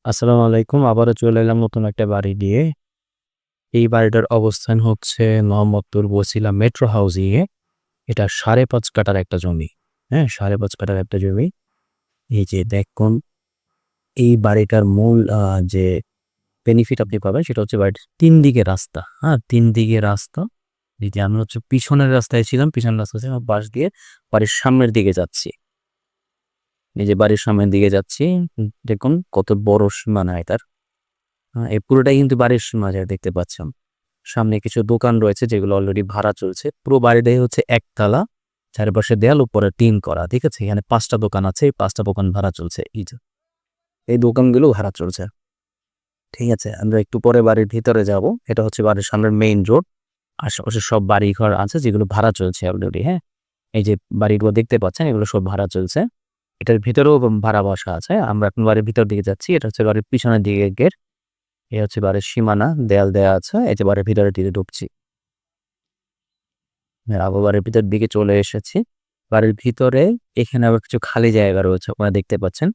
আসসালামু আলাইকুম। আবারও চলে এলাম নতুন একটা বাড়ি নিয়ে। এই বাড়িটার অবস্থান হচ্ছে মোহাম্মদপুর বছিলা মেট্রো হাউজিং এ। এটা ৫.৫ কাঠার একটা জমি। হ্যাঁ? ৫.৫ কাঠার একটা জমি। এই যে দেখুন, এই বাড়িটার মূল যে বেনিফিট আপনি পাবেন সেটা হচ্ছে বাড়িটার ৩ দিকে রাস্তা। হ্যাঁ? ৩ দিকে রাস্তা। এই যে আমি হচ্ছে পিছনের রাস্তায় ছিলাম। পিছনের রাস্তা থেকে আমার পাশ দিয়ে বাড়ির সামনের দিকে যাচ্ছি। এই যে বাড়ির সামনের দিকে যাচ্ছি। দেখুন কত বড় সীমানা এটার। এই পুরোটাই কিন্তু বাড়ির মাঝে দেখতে পাচ্ছেন। সামনে কিছু দোকান রয়েছে যেগুলো অলরেডি ভাড়া চলছে। পুরো বাড়িটাই হচ্ছে একতলা। চারপাশে দেয়াল, উপরে টিন করা। ঠিক আছে? এখানে ৫ টা দোকান আছে। এই ৫ টা দোকান ভাড়া চলছে। এই দোকানগুলো ভাড়া চলছে। ঠিক আছে? আমরা একটু পরে বাড়ির ভিতরে যাব। এটা হচ্ছে বাড়ির সামনের মেইন রোড। আশেপাশে সব বাড়িঘর আছে যেগুলো ভাড়া চলছে অলরেডি, হ্যাঁ? এই যে বাড়িগুলো দেখতে পাচ্ছেন এগুলো সব ভাড়া চলছে। এটার ভিতরেও ভাড়া বসা আছে। আমরা এখন বাড়ির ভিতর দিকে যাচ্ছি। এটা হচ্ছে বাড়ির পিছনের দিকে গেট। এই হচ্ছে বাড়ির সীমানা, দেয়াল দেয়া আছে। এই যে বাড়ির ভিতরের দিকে ঢুকছি। আবার বাড়ির ভিতর দিকে চলে এসেছি। বাড়ির ভিতরে এখানে আবার কিছু খালি জায়গা রয়েছে। আপনারা দেখতে পাচ্ছেন।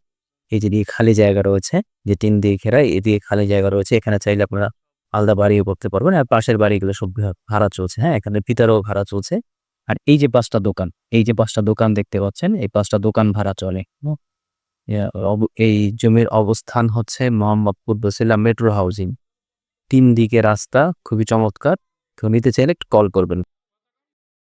এই যে দিকে খালি জায়গা রয়েছে, যে টিন দিয়ে ঘেরা, এদিকে খালি জায়গা রয়েছে। এখানে চাইলে আপনারা আলাদা বাড়িও করতে পারবেন। আর পাশের বাড়িগুলো সব ভাড়া চলছে, হ্যাঁ? এখানে ভিতরেও ভাড়া চলছে। আর এই যে ৫ টা দোকান, এই যে ৫ টা দোকান দেখতে পাচ্ছেন, এই ৫ টা দোকান ভাড়া চলে। এই জমির অবস্থান হচ্ছে মোহাম্মদপুর বছিলা মেট্রো হাউজিং। ৩ দিকে রাস্তা, খুবই চমৎকার। কেউ নিতে চাইলে একটু কল করবেন।